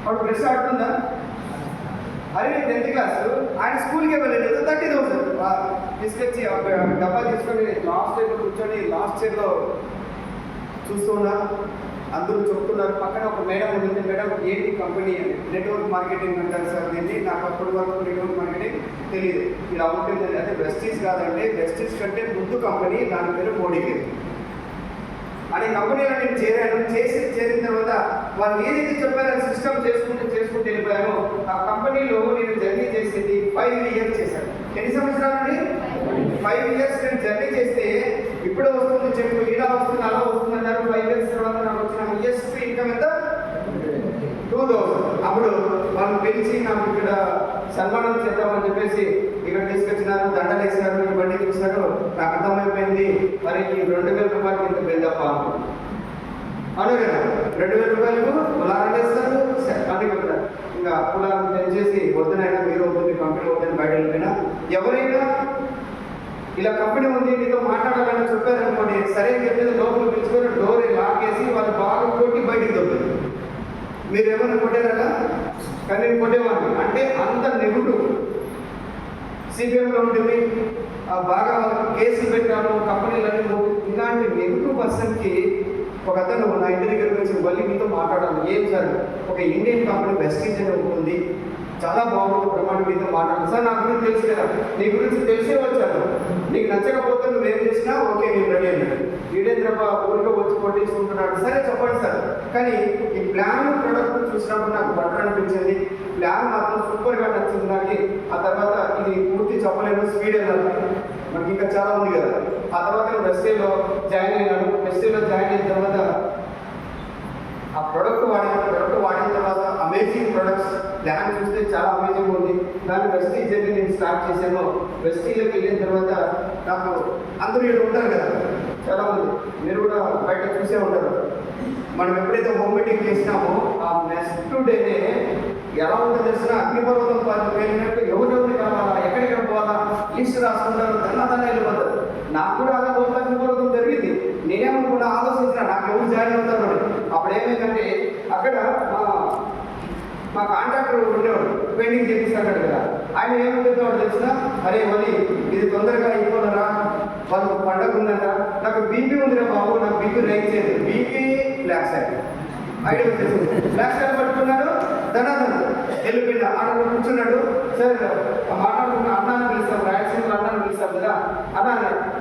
వాడు బ్రష్ ఆడుతుందా? అరే 10th class ఆయన స్కూల్కి వెళ్ళలేదు, 30,000 తీసుకొచ్చి డబ్బా తీసుకొని లాస్ట్ చైర్లో కూర్చొని లాస్ట్ చైర్లో చూస్తున్నా. అందరూ చెప్తున్నారు. పక్కన ఒక మేడం ఉంది. మేడం ఏంటి కంపెనీ అని? నెట్వర్క్ మార్కెటింగ్ అంటారు సార్ దీన్ని. నాకు అప్పటి వరకు నెట్వర్క్ మార్కెటింగ్ తెలియదు. ఇలా ఉంటుందని. అదే వెస్టీజ్ కాదండి, వెస్టీజ్ కంటే ముందు కంపెనీ, దాని పేరు మోడీకి అని కంపెనీలో నేను చేరాను. చేరిన తర్వాత వాళ్ళు ఏదైతే చెప్పారో సిస్టమ్ చేసుకుంటూ వెళ్ళిపోయాను. ఆ కంపెనీలో నేను జర్నీ చేసేది 5 ఇయర్స్ చేశాను. ఎన్ని సంవత్సరాలు అండి? 5 ఇయర్స్ నేను జర్నీ చేస్తే ఇప్పుడు వస్తుంది చెప్పు, ఇలా వస్తుంది అలా వస్తుంది అన్నారు. 5 ఇయర్స్ తర్వాత నాకు వచ్చిన హైయెస్ట్ ఇన్కమ్ ఎంత? 2,000. అప్పుడు వాళ్ళు పిలిచి నాకు ఇక్కడ సన్మానం చేద్దామని చెప్పేసి ఇక్కడ తీసుకొచ్చినారు, దండలు వేసినారు, ఈ బండి చూసినారు. నాకు అర్థమైపోయింది, మరి ఈ 2,000 రూపాయలకి ఇంత పెద్దప్ప అను కదా. 2,000 రూపాయలకు కులారం వేస్తారు అని కదా. ఇంకా కులారం పెంచేసి వద్దునైనా మీరు వద్దు, కంపెనీ వద్దని బయట వెళ్ళిపోయినా. ఎవరైనా ఇలా కంపెనీ ఉంది మీతో మాట్లాడాలని చెప్పారనుకోండి, సరే చెప్పేది లోపల పిలుచుకొని డోర్ లాక్ వేసి వాళ్ళు బాగా కొట్టి బయటికి దొరుకుతుంది. మీరు ఏమైనా కొట్టారా? కానీ నేను కొట్టేవాడిని. అంటే అంత నెగిటివ్ సిపిఎంలో ఉంటుంది. బాగా కేసులు పెట్టాము, కంపెనీలన్నీ. ఇలాంటి నెగిటివ్ పర్సన్కి ఒక అతను నా ఇంటి దగ్గరికి వచ్చి మళ్ళీ మీతో మాట్లాడాలి. ఏం సార్, ఒక ఇండియన్ కంపెనీ వెస్టీజ్ అని ఉంటుంది, చాలా బాగుంటుంది, బ్రహ్మాండ మీతో మాట్లాడాలి సార్. నా గురించి తెలుసు కదా, నీ గురించి తెలిసే వచ్చాను, నీకు నచ్చకపోతే నువ్వేం చేసినా ఓకే నేను రెడీ అన్నాడు. వీడేంద్రప్ప ఊరిలో వచ్చి కొట్టించుకుంటున్నాడు. సరే చెప్పండి సార్, కానీ ఈ ప్లాన్ ప్రొడక్ట్ చూసినప్పుడు నాకు బెటర్ అనిపించింది. ప్లాన్ మాత్రం సూపర్గా నచ్చింది నాకు. ఆ తర్వాత ఇది పూర్తి చెప్పలేను, స్పీడ్ వెళ్ళాలి, మనకి ఇంకా చాలా ఉంది కదా. ఆ తర్వాత నేను వెస్టీలో జాయిన్ అయినాను. వెస్టీలో జాయిన్ అయిన తర్వాత ఆ ప్రోడక్ట్ వాడిన తర్వాత అమేజింగ్ ప్రొడక్ట్స్. ప్లాన్ చూస్తే చాలా అమేజింగ్ ఉంది. దాన్ని వెస్టీజ్ జర్నీ నేను స్టార్ట్ చేశాను. వెస్టీలోకి వెళ్ళిన తర్వాత నాకు అందరూ ఇక్కడ ఉంటారు కదా చాలామంది, మీరు కూడా బయట చూసే ఉంటారు. మనం ఎప్పుడైతే హోమ్ మీటింగ్ చేసినామో ఆ నెక్స్ట్ డేనే ఎలా ఉంటుందో తెలిసిన అగ్నిపర్వతం వెళ్ళినట్టు ఎవరెవరు కావాలా, ఎక్కడెక్కడ పోవాలా లిస్ట్ రాసుకుంటారు, దన్నా వెళ్ళిపోతారు. నాకు కూడా అలా రోజు అగ్నిపర్వతం జరిగింది. నేనేమనుకున్నా ఆలోచించిన నాకు ఎవరు జాయిన్ అవుతారు అని. అప్పుడు ఏమైందంటే అక్కడ మా కాంట్రాక్టర్ ఉండేవాడు, పెయింటింగ్ చేపిస్తాడు కదా. ఆయన ఏమని చెప్పేవాడు తెలిసిన, అరే మళ్ళీ ఇది తొందరగా అయిపోనరా, వాళ్ళకు పండగ ఉందంట, నాకు బీపీ ఉందిరా బాబు, నాకు బీపీ రైట్ చేయదు, బీపీ బ్లాక్ సైడ్ ఐడియా వచ్చేసింది. బ్లాక్ సైడ్ పట్టుకున్నాడు, ధనాధన వెళ్ళిపోయిన ఆడ కూర్చున్నాడు. సార్ మాట్లాడుకున్న అన్నాన్ని పిలుస్తాం, రాయలసీమలో అన్నాన్ని పిలుస్తాం కదా. అన్నా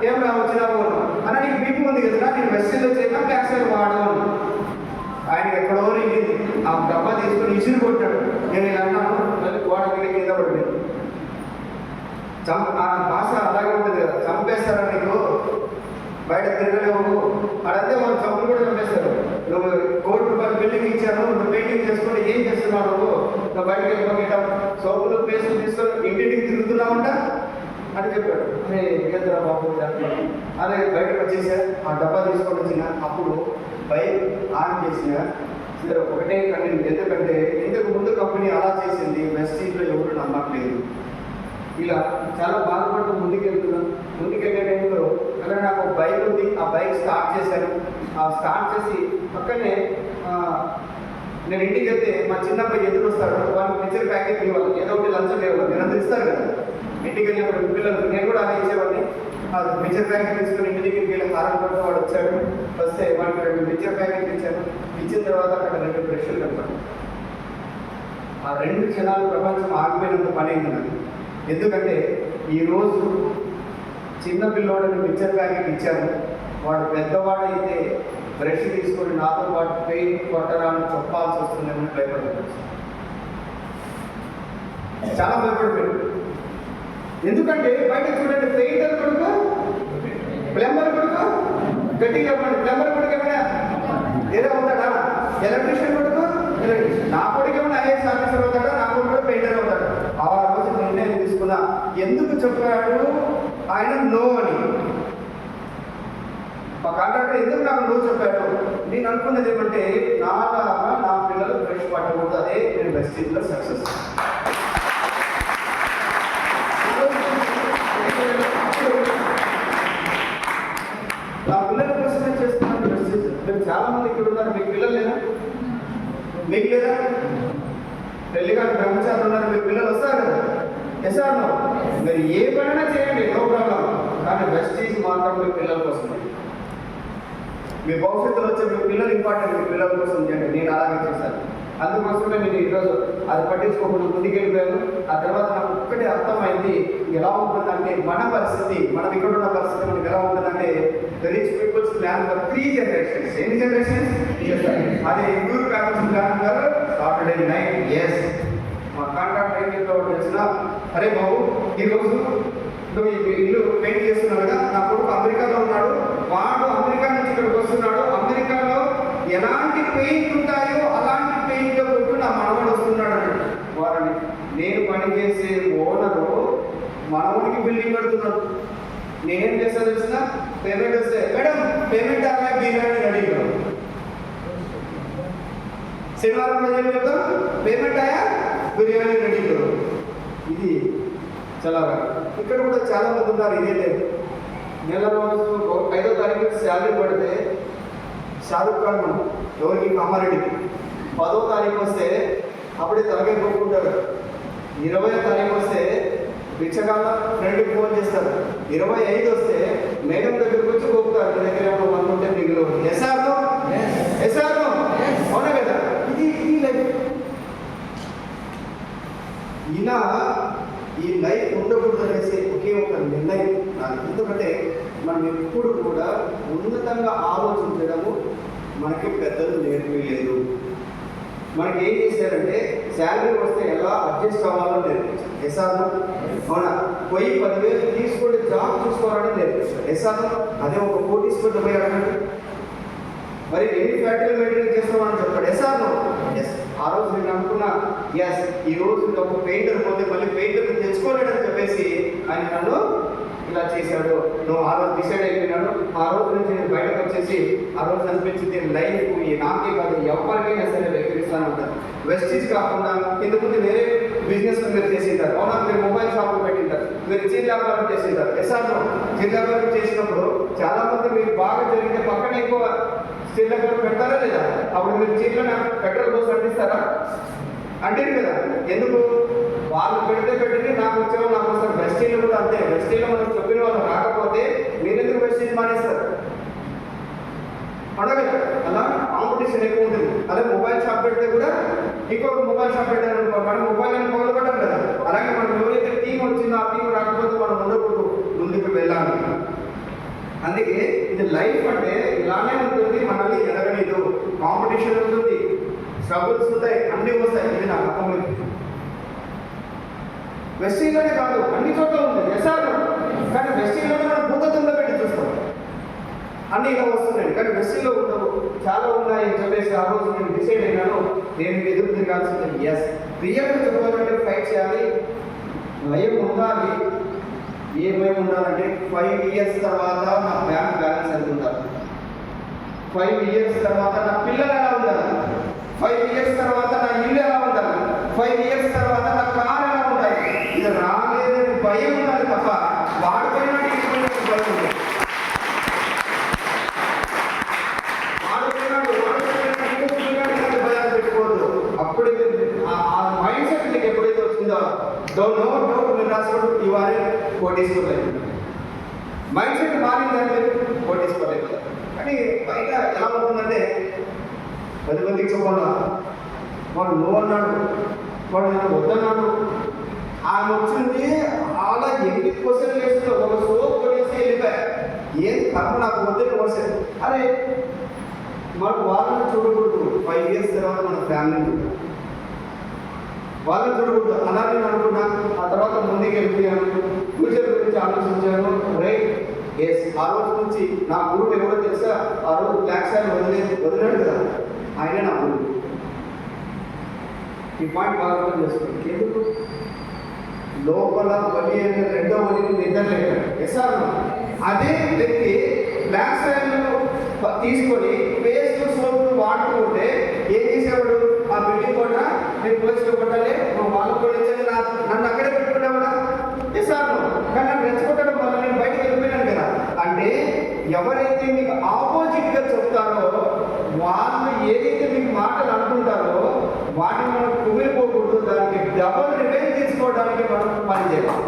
ఏం రా వచ్చినావు అన్న, నీకు బీపీ ఉంది కదా, నేను వెస్టీలో చేయడం బ్లాక్ సైడ్ వాడు. ఆయనకి ఎక్కడో రిగింది. ఆ డబ్బా తీసుకొని ఇసురు కొట్టాడు. నేను ఇలా అన్నాను, మళ్ళీ గోడ కింద పడిపోయింది. ఆ భాష అలాగే ఉంటుంది కదా, చంపేస్తారా నీకు, బయట తిరగలేవు అడంతే. వాళ్ళు చంపులు కూడా చంపేస్తారు. నువ్వు ₹1,00,00,000 బిల్డింగ్ ఇచ్చాను, నువ్వు పెయింటింగ్ చేసుకుంటే ఏం చేస్తున్నావు నువ్వు బయటకు వెళ్ళిపోతాం, సోపులు పేస్టులు తీసుకొని ఇంటింటికి తిరుగుతున్నావంట అని చెప్పాడు. అదే ఏంద్రా బాబు, అదే బయటకు వచ్చేసా, ఆ డబ్బా తీసుకొని వచ్చిన. అప్పుడు బైక్ ఆన్ చేసిన సరే ఒకటే కండి. ఎందుకంటే ఇంతకు ముందు కంపెనీ అలా చేసింది, వెస్టీజ్లో ఎవరు నమ్మట్లేదు. ఇలా చాలా బాధపడుతూ ముందుకెళ్తున్నాం. ముందుకెళ్ళే టైంలో అక్కడ నాకు ఒక బైక్ ఉంది. ఆ బైక్ స్టార్ట్ చేశాను. స్టార్ట్ చేసి పక్కనే నేను ఇంటికి వెళ్తే మా చిన్నబ్బాయి ఎదురు వస్తాడు. వాళ్ళు పిక్చర్ ప్యాకెట్ ఇవ్వాలి, ఏదో ఒకటి లంచం ఇవ్వాలి, నేను అందరూ ఇస్తారు కదా. ఇంటికి వెళ్ళినప్పుడు పిల్లలు నేను కూడా అలా ఇచ్చేవాడిని. పిక్చర్ ప్యాకెట్ తీసుకుని ఇంటి దగ్గరికి వెళ్ళి హారం పడితే వాడు వచ్చాడు. వస్తే వాడికి 2 పిక్చర్ ప్యాకెట్ ఇచ్చాను. ఇచ్చిన తర్వాత అక్కడ 2 బ్రష్లు కట్టాను. ఆ 2 క్షణాలు ప్రపంచం ఆగిపోయినంత పని అయింది నాకు. ఎందుకంటే ఈరోజు చిన్న పిల్లోడిని పిక్చర్ ప్యాకెట్ ఇచ్చాను. వాడు పెద్దవాడైతే బ్రష్ తీసుకొని నాతో పాటు పెయింట్ కొట్టడానికి చెప్పాల్సి వస్తుందని భయపడుతున్నాడు. చాలా భయపడిపోయాడు. ఎందుకంటే బయట చూడండి, పెయింటర్ కొడుకు, ప్లంబర్ కొడుకు, గట్టిగా చెప్పండి, ప్లంబర్ కొడుకు ఏమైనా ఏదో అవుతాడా, ఎలక్ట్రీషియన్ కొడుకు ఎలక్ట్రీషియన్, నా కొడుకు ఏమైనా ఐఏఎస్ ఆఫీసర్ అవుతాడా, నా కొడుకు కూడా పెయింటర్ అవుతాడు. ఆ రోజు నిర్ణయం తీసుకున్నా. ఎందుకు చెప్పాడు ఆయన నో అని? మా కాంట్రాక్టర్ ఎందుకు నాకు నో చెప్పాడు? నేను అనుకున్నది ఏమంటే, నాలాగా నా పిల్లలు బ్రష్ పట్టకూడదు. అదే నేను వెస్టీజ్లో సక్సెస్. నా పిల్లల కోసమే చేస్తున్నాను వెస్టీజ్. మీరు చాలా మంది ఇక్కడ ఉన్నారు, మీకు పిల్లలు లేదా? మీకు లేదా? పెళ్లి కాదు బ్రహ్మచారులు ఉన్నారు, మీ పిల్లలు వస్తారు కదా, ఎస్ ఆర్ నో? మీరు ఏ పనైనా చేయండి, నో ప్రాబ్లం. కానీ వెస్టీజ్ మాత్రం మీ పిల్లల కోసం, మీ భవిష్యత్తులో వచ్చే మీ పిల్లలు ఇంపార్టెంట్, మీ పిల్లల కోసం చేయండి. నేను అలాగే చేశాను, అందుకోసమే నేను ఈరోజు అది పట్టించుకోకుండా ముందుకెళ్ళిపోయాను. ఆ తర్వాత నాకు ఒక్కటే అర్థమైంది, ఎలా ఉంటుందంటే మన పరిస్థితి, మనం ఇక్కడ ఉన్న పరిస్థితి మనకి ఎలా ఉంటుందంటే, the rich peoples plan for 3 generations. ఎన్ని జనరేషన్స్? అదే ఇందూరు families plan for Saturday night. Yes, మా కాంట్రాక్ట్ రైతులతో తెలిసిన, అరే బాబు ఈరోజు నువ్వు ఇల్లు పెయింట్ చేస్తున్నావు కదా, నా కొడుకు అమెరికాలో ఉన్నాడు, వాడు అమెరికా నుంచి ఇక్కడికి వస్తున్నాడు, అమెరికాలో ఎలాంటి పెయింట్ ఉంటాయో అలాంటి పెయింట్ కొట్టు నా మనవడు వస్తున్నాడు అన్నాడు. వారిని నేను పనిచేసే ఓనరు మనవుడికి బిల్డింగ్ కడుతున్నాడు. నేనేం చేస్తా తెలిసిన, పేమెంట్ వస్తే మేడం పేమెంట్ అలా బిర్యానీ అడిగాడు. శనివారం రోజు ఏం చెప్తాం, పేమెంట్ ఆయా బిర్యానీ రెడీ కరు. ఇది చాలా ఇక్కడ కూడా చాలా మంది ఉన్నారు. ఇదే లేదు, నెల రోజు 5వ తారీఖు శాలరీ పడితే షారుఖ్ ఖాన్ మనం ఎవరికి, కామారెడ్డికి 10వ తారీఖు వస్తే అప్పుడే తలకాయ కొట్టుకుంటారు. 20వ తారీఖు వస్తే భిక్షగాళ్ళ ఫ్రెండ్కి ఫోన్ చేస్తారు. 25 వస్తే మేడం దగ్గరకు వచ్చి పోపుతారు, మీ దగ్గర ఏమో అనుకుంటే మిగిలి. ఎస్ఆర్నో ఎస్ఆర్నో అవునా కదా? ఇది లైఫ్. ఇలా ఈ లైఫ్ ఉండకూడదు అనేసి ఒకే ఒక నిర్ణయం నాకు. ఎందుకంటే మనం ఎప్పుడు కూడా ఉన్నతంగా ఆలోచించడము మనకి పెద్దలు నేర్పించలేదు. మనకి ఏం చేశారంటే శాలరీ వస్తే ఎలా అడ్జస్ట్ అవ్వాలో నేర్పించారు. ఎస్ఆర్ను అవునా? పోయి 10,000 తీసుకుంటే జాబ్ చూసుకోవాలని నేర్పించారు. ఎస్ఆర్ను అదే ఒక కోటీశ్వరుడు పోయి అడగండి, మరి ఎన్ని ఫ్యాక్టరీలు మెయింటైన్ చేస్తామని చెప్పాడు. ఎస్ఆర్ను ఎస్. ఆ రోజు నేను అనుకున్నా, ఎస్ ఈ రోజు ఒక పెయింటర్ పోతే మళ్ళీ పెయింటర్ తెచ్చుకోలేడని చెప్పేసి ఆయన నన్ను ఇలా చేశాడు. నువ్వు ఆ రోజు డిసైడ్ అయిపోయినాడు. ఆ రోజు నుంచి నేను బయటకు వచ్చేసి ఆ రోజు అనిపించింది లైఫ్ నాకే కాదు ఎవరికైనా సరే వ్యక్తిస్తాను ఉంటాను. వెస్టీజ్ కాకుండా ఇంతకుముందు వేరే బిజినెస్ మీరు చేసింటారు, అవునా? మీరు మొబైల్ షాపులు పెట్టింటారు, మీరు చీర వ్యాపారం చేసింటారు. ఎస్ఆర్లో చీర వ్యాపారం చేసినప్పుడు చాలా మంది మీరు బాగా జరిగితే పక్కన ఎక్కువ చీర వ్యాపారం పెడతారా లేదా? అప్పుడు మీరు చీరలో పెట్రోల్ పోసి అంటిస్తారా? అంటే కదా. ఎందుకు? వాళ్ళు పెడితే పెట్టింది నాకు వచ్చేవాళ్ళు నాకు వస్తారు. వెస్టీలో కూడా అంతే. వెస్టీలో మనం చెప్పిన వాళ్ళు రాకపోతే మీరెందుకు వెస్టీజ్ మానేస్తారు? అడగ అలా కాంపిటీషన్ ఎక్కువ ఉంటుంది. అదే మొబైల్ షాప్ పెడితే కూడా ఇంకొక మొబైల్ షాప్ పెట్టారనుకో, మనం మొబైల్ అని మొదలుపెట్టాం కదా. అలాగే మనం ఎవరైతే టీం వచ్చిందో ఆ టీం రాకపోతే మనం ఉండకూడదు, ముందుకు వెళ్ళాలి. అందుకే ఇది లైఫ్ అంటే ఇలానే ఉంటుంది, మనల్ని ఎదగలేదు. కాంపిటీషన్ ఉంటుంది, స్ట్రగుల్స్ ఉంటాయి, అన్నీ వస్తాయి. ఇది నాకు అర్థమైంది. వెస్టీలోనే కాదు అన్ని చోట్ల ఉంది ఎస్ఆర్. కానీ వెస్టీలోనే మనం భూతత్వంలో పెట్టి చూస్తాం, అన్ని ఇలా వస్తున్నాయి. కానీ వెస్టీలో ఉండవు, చాలా ఉన్నాయి అని చెప్పేసి ఆ రోజు నేను డిసైడ్ అయినాను, నేను ఎదురు తిరగాల్సింది. ఎస్, రియల్గా చెప్పాలంటే ఫైట్ చేయాలి, భయం ఉండాలి. ఏ భయం ఉండాలంటే 5 years తర్వాత నా బ్యాంక్ బ్యాలెన్స్ ఎంత ఉండాలి, 5 years తర్వాత నా పిల్లలు ఎలా ఉండాలి, 5 years తర్వాత నా ఇల్లు ఎలా ఉండాలి, 5 years తర్వాత నా కారు ఎలా ఉండాలి. ఇది రాలేదని భయం ఉండాలి తప్ప వాడిపోయినట్టు ఇంటిపోయినట్టు భయం ఉంది. భయాలు పెట్టుకోవద్దు. అప్పుడే ఆ మైండ్ సెట్ మీకు ఎప్పుడైతే వచ్చిందో డోంట్ మీరు రాసుకోవడం ఇవాళ కోటీసుకోలేదు. Mind set మారిందంటే కోటీసుకోలేదు. కానీ బయట ఎలా ఉంటుందంటే 10 మందికి చెప్పాలా, వాడు నువ్వు అన్నాడు, వాడు నన్ను వద్దన్నాడు, ఆమె వచ్చింది అలా ఎన్ని క్వశ్చన్ వేస్తుందో ఒక సోప్ కొట్టేసి వెళ్ళిపోయా. ఏం కర్మ నాకు వద్దని క్వశ్చన్. అరే మనకు వాళ్ళని చూడకూడదు. 5 years తర్వాత మన ఫ్యామిలీ వాళ్ళని చూడకూడదు అలా నేను అనుకున్నా. ఆ తర్వాత ముందుకు వెళ్ళిపోయాను, ఫ్యూచర్ గురించి ఆలోచించాను. Right yes. ఆ రోజు నుంచి నా గురువు ఎవరో తెలుసా? ఆ రోజు బ్లాక్ సార్ వదిలేడు కదా, ఆయన నా గురువు. ఈ పాయింట్ బాగా అర్థం చేసుకోండి. ఎందుకు? లోపల బలి అనే రెండో బలిని నిద్రలేడు. ఎస్ఆర్ అదే వ్యక్తి బ్లాక్ సాయిల్ తీసుకొని పేస్ట్ సోప్ వాడుతూ ఉంటే ఏం చేసేవాడు? ఆ బిల్డింగ్ కూడా నేను పోలీసులు కొట్టాలి, వాళ్ళు పోలీసులు నన్ను అక్కడే పెట్టుకునేవాడా? ఎస్ఆర్ కానీ నన్ను రెచ్చగొట్టడం వల్ల నేను బయటకు వెళ్ళిపోయాను కదా. అంటే ఎవరైతే మీకు ఆపోజిట్గా చెప్తారో, వాళ్ళు ఏదైతే మీకు మాటలు అనుకుంటారో వాటిని మనం కుమిలిపోకూడదు, డబల్ రివెంజ్ తీసుకోవడానికి మనం పని చేయాలి.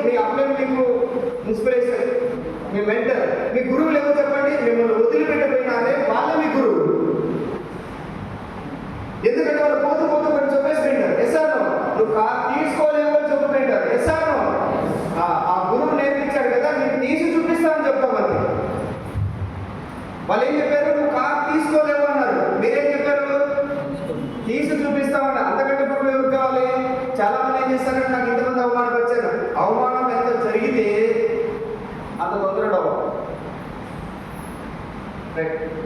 మీ అప్లైన్ మీకు ఇన్స్పిరేషన్, మీ మెంటర్, మీ గురువులు ఎవరు చెప్పండి? మిమ్మల్ని వదిలిపెట్టబోయినారే వాళ్ళ మీ గురువు. ఎందుకంటే వాళ్ళు పోతూ పోతూ కొన్ని చెప్పేసి పెట్టారు. ఎస్ఆర్నో నువ్వు కార్ తీసుకోలేవు అని చెప్పి పెట్టారు. ఎస్ఆర్నో ఆ గురువు నేర్పించాడు కదా, నీకు తీసి చూపిస్తానని చెప్తామని. వాళ్ళు ఏం చెప్పారు? నువ్వు కార్ తీసుకోలేవు అన్నారు. మీరేం చెప్పారు? తీసి చూపిస్తామని. అంతకంటే ఇప్పుడు ఎవరు కావాలి? చాలా మంది ఏం చేస్తారంటే, నాకు ఇంతమంది అవమానం వచ్చారు. అవమానం ఎంత జరిగితే అంత తొందరగా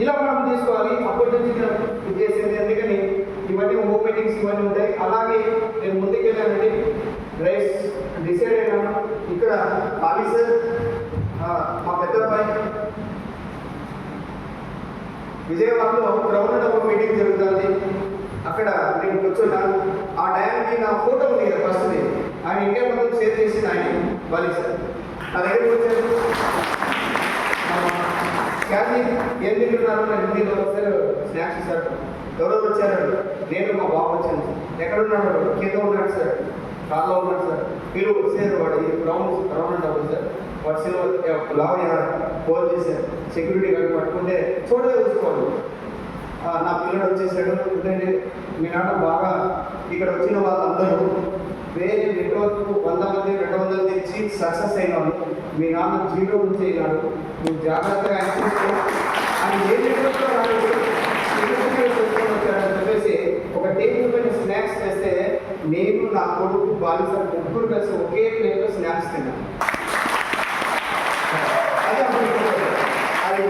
ఇలా మనం తీసుకోవాలి. అప్పటి నుంచి ఇది చేసింది. అందుకని ఇవన్నీ ఓపెనింగ్స్ ఇవన్నీ ఉంటాయి. అలాగే నేను ముందుకెళ్ళానండి, రైస్ డిసైడ్ అయినాను. ఇక్కడ ఖాళీ సార్ మా పెద్ద అబ్బాయి విజయవాడలో గ్రౌండ్ ఒక మీటింగ్ జరుగుతుంది. అక్కడ నేను కూర్చున్నాను. ఆ టైంకి నా ఫోటో ఉంది కదా ఫస్ట్, ఆయన ఇండియా మొత్తం షేర్ చేసి ఆయన వాళ్ళు సార్ నా దగ్గరికి వచ్చారు. కానీ ఏం తింటున్నారు? నా హిందీలో సార్ స్నాక్స్ సార్. ఎవరో వచ్చారు? నేను మా బాబు వచ్చాను. ఎక్కడున్నాడు? కింద ఉన్నాడు సార్, కార్లో ఉన్నాడు సార్. మీరు సార్ వాడు రౌండ్ అవ్వదు సార్, వాడు సిల్వర్ లావణ్య ఫోన్ చేశారు. సెక్యూరిటీ గార్డ్ పట్టుకుంటే చూడలే చూసుకోవాలి. నా పిల్లడు వచ్చేసాడు. ఎందుకంటే మీ నాన్న బాగా ఇక్కడ వచ్చిన వాళ్ళందరూ వేరే నెట్వర్క్ 100 మంది 200 తెచ్చి సక్సెస్ అయినాడు. మీ నాన్న 0 నుంచి అయినాడు. నువ్వు జాగ్రత్తగా ఆయన ఏ నెట్వర్క్లో రాలేదు వచ్చాడని చెప్పేసి ఒక టేబుల్ పైన స్నాక్స్ చేస్తే నేను నా కొడుకు బాలిస ముగ్గురు కలిసి ఒకే ప్లేట్లో స్నాక్స్ తిన్నాను. అది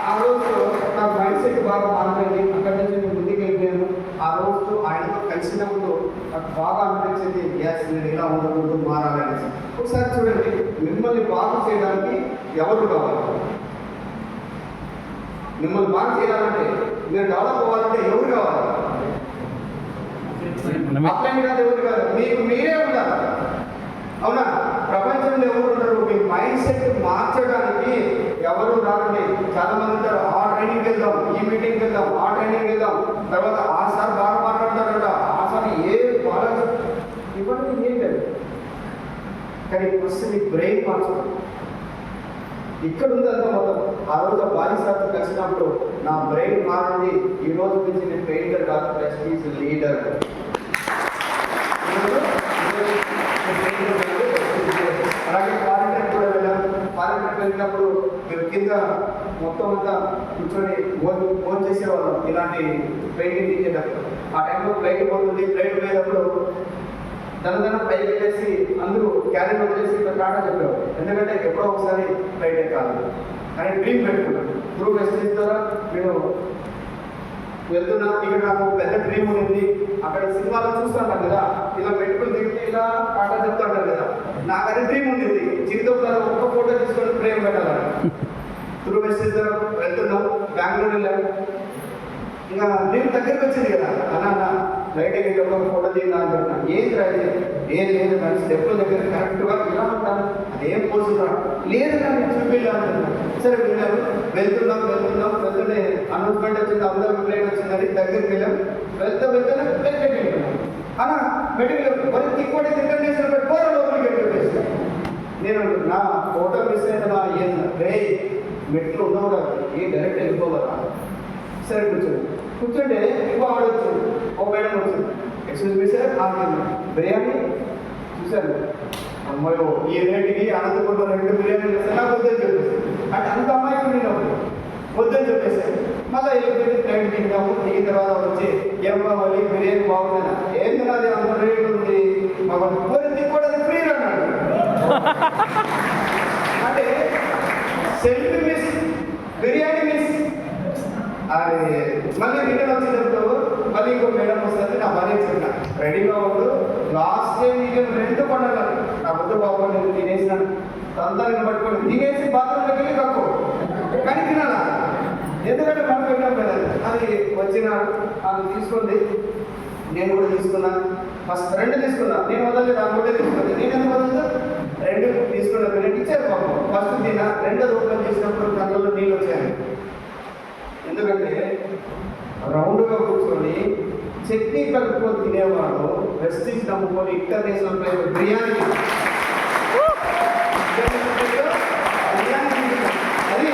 ఆ రోజు నా మైండ్ సెట్ బాగా మారిపోయింది. అక్కడి నుంచి నేను ముందుకు వెళ్ళిపోయాను. ఆ రోజు ఆయనతో కలిసినప్పుడు నాకు బాగా అనిపించింది, గ్యాస్ నేను ఇలా ఉండకూడదు, మారాలనేసి. ఒకసారి చూడండి, మిమ్మల్ని బాగు చేయడానికి ఎవరు కావాలి? మిమ్మల్ని బాగా చేయాలంటే, మీరు డెవలప్ అవ్వాలంటే ఎవరు కావాలి? అప్లైన్ కాదు, ఎవరు కాదు, మీకు మీరే ఉండాలి. అవునా? ప్రపంచంలో ఎవరు ఉంటారు? మీ మైండ్ సెట్ మార్చడానికి ఎవరు రారండి. చాలా మంది ఉంటారు, ఆ ట్రైనింగ్కి వెళ్దాం, ఈ మీటింగ్కి వెళ్దాం, ఆ ట్రైనింగ్కి వెళ్దాం, తర్వాత ఆ సార్ బాగా మాట్లాడతారంట, ఆ సార్ బాగా ఇవన్నీ ఏం లేదు. కానీ ఫస్ట్ మీ బ్రెయిన్ మార్చుకోండి. ఇక్కడ ఉంది అంతా మొత్తం. ఆ రోజు బాలిసార్తో కలిసినప్పుడు నా బ్రెయిన్ మారింది. ఈ రోజు నుంచి నేను పెయింటర్ కాదు, ప్రెస్టీజ్ లీడర్. అలాగే ఫారెన్ కూడా వెళ్ళాం. ఫారెన్ వెళ్ళినప్పుడు మేము కింద మొత్తం అంతా కూర్చొని ఫోన్ చేసేవాళ్ళం ఇలాంటి పెయింటింగ్ తీసేటప్పుడు. ఆ టైంలో ఫ్లైట్ పోతుంది. ఫ్లైట్ పోయేటప్పుడు దాని పైకి వెళ్ళేసి అందరూ క్యారీర్ వదిలేసి ఇక్కడ టాటా చెప్పేవారు. ఎందుకంటే ఎప్పుడో ఒకసారి ఫ్లైట్ ఎక్కాలి అని డ్రీమ్ పెట్టుకున్నాను. గ్రూప్ ఎస్టీస్ ద్వారా నేను వెళ్తున్నా. ఇక్కడ నాకు పెద్ద డ్రీమ్ ఉంది. అక్కడ సినిమాలో చూస్తుంటాను కదా, ఇలా పెట్టుకుని దిగితే ఇలా టాటా చెప్తుంటారు కదా, నాకు అది డ్రీమ్ ఉంది. జీవితంలో ఒక్క ఫోటో తీసుకొని ఫ్రేమ్ పెట్టాలని గ్రూప్ ఎస్టీస్ ద్వారా వెళ్తున్నాం. బెంగళూరు వెళ్ళాను. ఇంకా డ్రీమ్ దగ్గరికి వచ్చింది కదా, అన్న లైట్ ఎక్కేటప్పుడు ఫోటో తీయాలని అంటున్నాను. ఏంటి రాదు, ఏం లేదు కానీ స్టెప్ల దగ్గర కరెక్ట్గా ఇలా ఉంటాను. అదేం పోతుందా లేదు కానీ చూపిల్లాను. సరే వెళ్ళాము. వెళ్తుంటే అనౌన్స్మెంట్ వచ్చింది, అందరూ ప్లేన్ వచ్చిందని దగ్గరికి వెళ్ళాం. వెళ్తూనే ప్లేన్ పెట్టింటున్నాం. అన్న మెటీరియల్ మరి ఇంకోటి ఇంటర్నేషనల్ పెట్టుకోవాలి, లోపలికి పెట్టేసి నేను నా ఫోటో మిస్ అయినా ఏం రే మెట్లు ఉండవు కదా, ఏ డైరెక్ట్ వెళ్ళిపోవాలా. సరే కూర్చుంటే ఇంకో ఆవిడ వచ్చింది, ఓ మేడం వచ్చింది. ఎక్స్క్యూజ్ మీ సార్, బిర్యానీ చూశాను. అమ్మాయి ఈ రేటుకి అనంతపురంలో 2 బిర్యానీలు వేస్తే నాకు వద్దని చెప్పేసి, అంటే అంత అమ్మాయికి నేను వద్దని చెప్పేసాను. మళ్ళీ వెళ్ళిపోయింది. ఫ్లైట్ దిగుతాము. దిగిన తర్వాత వచ్చి ఏం కావాలి, బిర్యానీ బాగుందా, ఏంది నాది అంత రేటు ఉంది, మరి దిక్కోవడానికి ఫ్రీ అన్నాడు. అంటే సెల్ఫీ మిస్, బిర్యానీ మిస్. అది మళ్ళీ రిటర్న్ వచ్చేటప్పుడు మళ్ళీ ఇంకో మేడం వస్తుంది. నా భార్య చెప్పిన రెడీగా ఉండు, లాస్ట్ టైం నీకు 2 పండుగ నా బుద్ధ బాబు నేను తినేసినాను. అందరిని పట్టుకొని తినేసి బాత్రూంలోకి వెళ్ళి కక్కు కానీ తినాలా, ఎందుకంటే మనం పెట్టాం కదా. అది వచ్చిన అది తీసుకుంది, నేను కూడా తీసుకున్నాను. ఫస్ట్ 2 తీసుకున్నా, నేను వదలలేదు, ఆ 3 తీసుకుంది. నేను ఎందుకు వదలదు, 2 తీసుకున్నా. నేను ఇచ్చారు పాపం. ఫస్ట్ తిన్నా, 2 ఓపెన్ చేసినప్పుడు కళ్ళలో నీళ్ళు వచ్చాయి. ఎందుకంటే రౌండ్గా కూర్చొని చట్నీ కలుపుకొని తినేవాడు వెస్టీజ్ నమ్ముకొని ఇంటర్నేషనల్ ప్లేస్ బిర్యానీ అది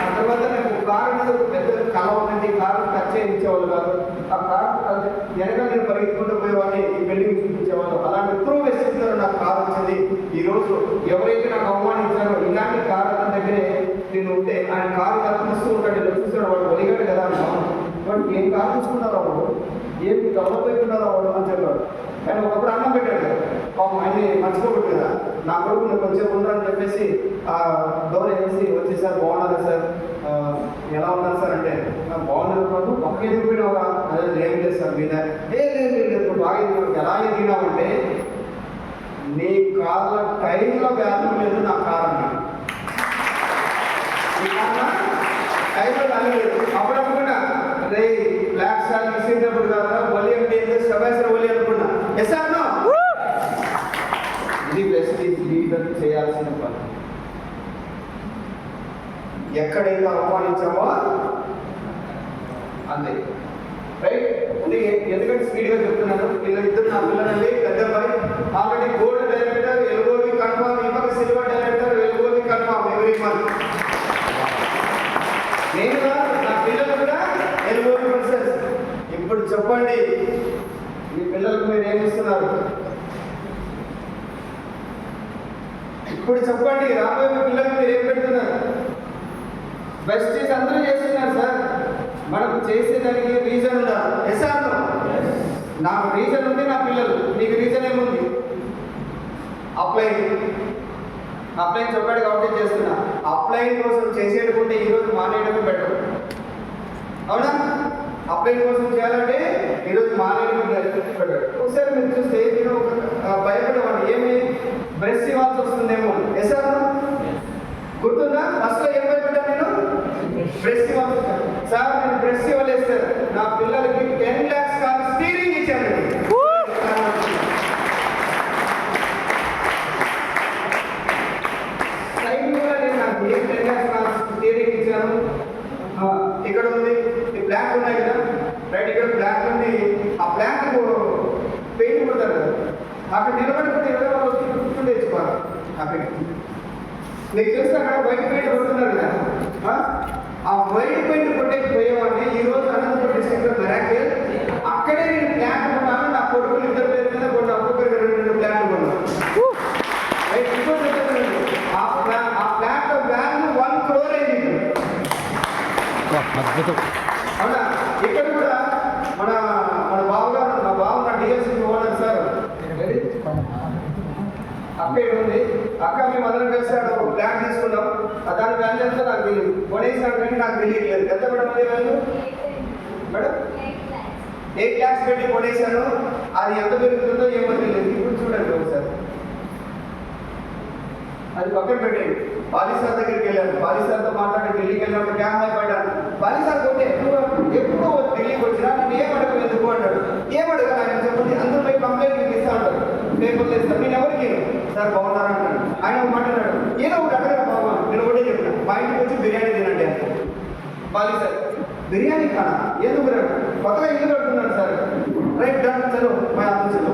ఆ తర్వాత నాకు కారు మీద పెద్ద కళ ఉన్నది, కారు టచ్ చేయించేవాళ్ళు కాదు. ఆ కారు వెనక నేను పరిగెత్తుకుంటూ పోయేవాడిని, ఈ బిల్డింగ్ చూపించేవాళ్ళు. అలాంటి త్రూ వెస్టిస్తారు నాకు కారు వచ్చింది. ఈరోజు ఎవరైతే నాకు అవమానించారో ఇలాంటి కారు అతని దగ్గరే నేను ఉంటే ఆయన కారు కనిపిస్తూ ఉంటాడు, ఇలా చూస్తాడు, వాడు ఒలిగాడు కదా అన్నాను. వాడు ఏం కారు చూసుకున్నారో వాడు, ఏం డెవలప్ అవుతున్నారో వాడు అని చెప్పాడు. కానీ ఒకప్పుడు అన్నం పెట్టాడు కదా, పాపం ఆయన్ని మర్చిపోకూడదు కదా. నా కొడుకు నేను కొంచెం ఉన్నానని చెప్పేసి డోర్ వేసి వచ్చేసారు, బాగున్నారు సార్, ఎలా ఉన్నారు సార్ అంటే బాగున్నారు బాబు, పక్క ఎదిగిపోయినావా? అదే ఏం లేదు సార్ మీద లేదు బాగా ఎలా ఎదిగినావంటే నీ కార్ల టైంలో వ్యాధం లేదు, నా కారు అన్నాడు. టైంలో వ్యాధం లేదు. అప్పుడప్పుడు రే బ్లాక్ స్టార్ ఇచ్చేటప్పుడు కదా ఒలి అంటే సభాసర ఒలి అనుకున్నా. ఎస్ సార్ నో, ఇది వెస్టీజ్ లీడర్ చేయాల్సిన పని. ఎక్కడైతే అవమానించామో అంతే, రైట్. ఎందుకంటే స్పీడ్గా చెప్తున్నాను. ఇద్దరు నా పిల్లలండి, పెద్ద అబ్బాయి already gold director, LOV confirm, ఇవ్వక silver director, LOV confirm every month. నేను నా పిల్లలు కూడా ఎల్ఓవి పర్సన్స్. ఇప్పుడు చెప్పండి, మీ పిల్లలకు మీరు ఏమిస్తున్నారు? ఇప్పుడు చెప్పండి, రాబోయే పిల్లలకు మీరు ఏం పెడుతున్నారు? వెస్టీజ్ అందరూ చేస్తున్నారు సార్. మనం చేసేదానికి రీజన్ ఉందా? Yes or no? నాకు రీజన్ ఉంది, నా పిల్లలు. నీకు రీజన్ ఏముంది? అప్లైన్ చెప్పాడు కాబట్టి చేస్తున్నా. అప్లైన్ కోసం చేసేటకుంటే ఈరోజు మానేయడమే బెటర్, అవునా? అప్లైన్ కోసం చేయాలంటే ఈరోజు మానేయడమే బెటర్. ఒకసారి మీరు చూస్తే నేను భయపడేవాడు, ఏమి బ్రెస్ట్ ఇవ్వాల్సి వస్తుందేమో. Yes or no? గుర్తుందా? ఫస్ట్ ఏం భయపడ్డా నేను? బ్రెస్ట్ ఇవ్వాలి సార్. నేను బ్రెస్ట్ ఇవ్వలేదు సార్. నా పిల్లలకి 10 lakhs కాదు స్టీరింగ్ ఇచ్చాను. సైడ్ కూడా నేను నాకు ఏం 10 lakhs కాదు స్టీరింగ్ ఇచ్చాను. ఇక్కడ ఉంది, ఈ బ్లాక్ ఉన్నాయి కదా, రైట్, ఇక్కడ బ్లాక్ ఉంది. ఆ బ్లాక్ పెయింట్ కొడతారు కదా, అక్కడ నిలబడుకుంటే ఎవరో వాళ్ళు గుర్తుండే తెచ్చుకోవాలి. అక్కడ మీకు తెలుసు, అక్కడ వైట్ పెయింట్ కొడుతున్నారు కదా, ఆ వైట్ పెయింట్ కొట్టేకపోయేవాడిని. ఈరోజు అనంతపురం డిస్ట్రిక్ట్లో మెరాకిల్, అక్కడే నేను ప్లాన్ కొన్నాను. నా కొడుకులు ఇద్దరు పేరు మీద కొన్ని ఒక్కొక్కరికి 2 ప్లాన్లు కొన్నాను. ఆ ప్లాన్ వాల్యూ 1 crore అయింది. అవునా? ఇక్కడ కూడా మన బావగారు, మా బావ నా డిఎస్సీ ఓనర్ సార్, అక్క ఉంది. అక్క మేము అందరం కలిసి ఒక ప్లాన్ తీసుకున్నాం. దాని వాల్యూ అంతా నాకు తెలియదు, కొనేసాడు కానీ నాకు తెలియట్లేదు. ఎంత మేడం అదే వాల్యూ? మేడం 8 lakhs పెట్టి కొనేసాను. అది ఎంత పెరుగుతుందో ఏమో తెలియదు. ఇప్పుడు చూడండి ఒకసారి, అది పక్కన పెట్టండి. బాలిసార్ దగ్గరికి వెళ్ళాను, బాలిసార్తో మాట్లాడి ఢిల్లీకి వెళ్ళినప్పుడు క్యామ్ అయిపోయాను. బాలిసార్ కొట్టే ఎప్పుడు ఢిల్లీకి వచ్చినా నేను ఏమడగ ఎందుకు అంటాడు. ఏమడగా ఆయన చెప్పండి, అందరూ పోయి కంప్లైంట్ మీకు ఇస్తా ఉంటారు, పేపర్లు ఇస్తాను. నేను ఎవరికి సార్ బాగున్నారా అంటాడు. ఆయన మాట్లాడాడు, ఏదో ఒకటి అడగరా బాబా, నేను ఒకటే చెప్పిన, మా ఇంటికి వచ్చి బిర్యానీ తినండి అంటే. బాలిసార్ బిర్యానీ కానా? ఎందుకు కొత్తగా ఇల్లు కడుతున్నాడు సార్. రైట్ డన్, చలో మా ఆలోచనలో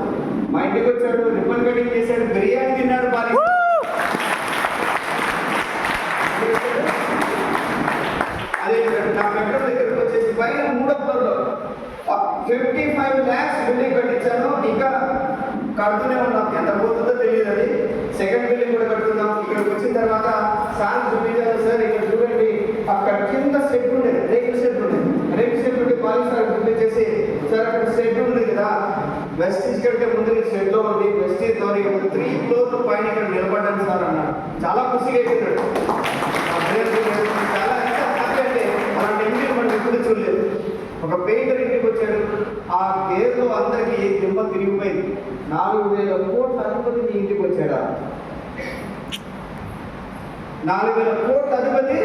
మా ఇంటికి వచ్చాడు, రిబ్బన్ కటింగ్ చేశాడు, బిర్యానీ తిన్నాడు. బాలిసార్ అదే నా మెట్రో దగ్గరికి వచ్చేసి పైన 3వ ఫ్లోర్లో 55 lakhs బిల్డింగ్ కట్టించాను. ఇంకా కడుతూనే ఉన్నాం, ఎంత పోతుందో తెలియదు. అది సెకండ్ బిల్డింగ్ కూడా కడుతున్నాం. ఇక్కడికి వచ్చిన తర్వాత సార్ చూపించాను సార్, ఇక్కడ చూడండి, అక్కడ కింద స్టెప్ ఉండేది, రేకుల స్టెప్ ఉండేది. రేకుల స్టెప్ ఉంటే పాలిసార్ చూపించేసి, సార్ అక్కడ స్టెప్ ఉంది కదా, వెస్టీజ్ కంటే ముందు నేను స్టెప్లో ఉంది, వెస్టీజ్ ద్వారా 3 floors పైన ఇక్కడ నిలబడ్డాను సార్ అన్నాడు. చాలా ఖుషిగా అయిపోయాడు. చాలా అంటే అలాంటి ఇంటిని మనం ఎప్పుడు చూడలేదు. ఒక పెయింటర్ ఇంటికి వచ్చాడు, ఆ పేరులో అందరికీ దిమ్మ తిరిగిపోయింది. 4,000 కోట్ల అధిపతి నీ ఇంటికి వచ్చాడా? 4,000 కోట్ల అధిపతి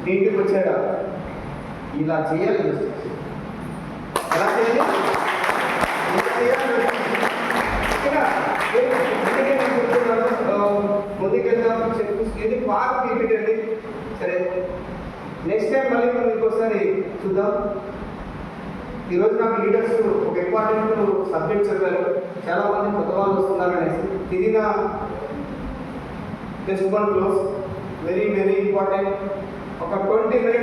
నీ ఇంటికి వచ్చాడా? ఇలా చేయాలి. ఎలా చేయాలి? ముందుకెళ్దాం. ఇది పార్క్ ఇప్పించండి. సరే, నెక్స్ట్ టైం మళ్ళీ మనం ఇంకోసారి చూద్దాం. ఈరోజు నాకు లీడర్స్ ఒక ఇంపార్టెంట్ సబ్జెక్ట్ చెప్పారు. చాలా మంది కొత్త వాళ్ళు వస్తున్నారు అనేసి. ఇది నా just one close, very very important. ఒక 20 minutes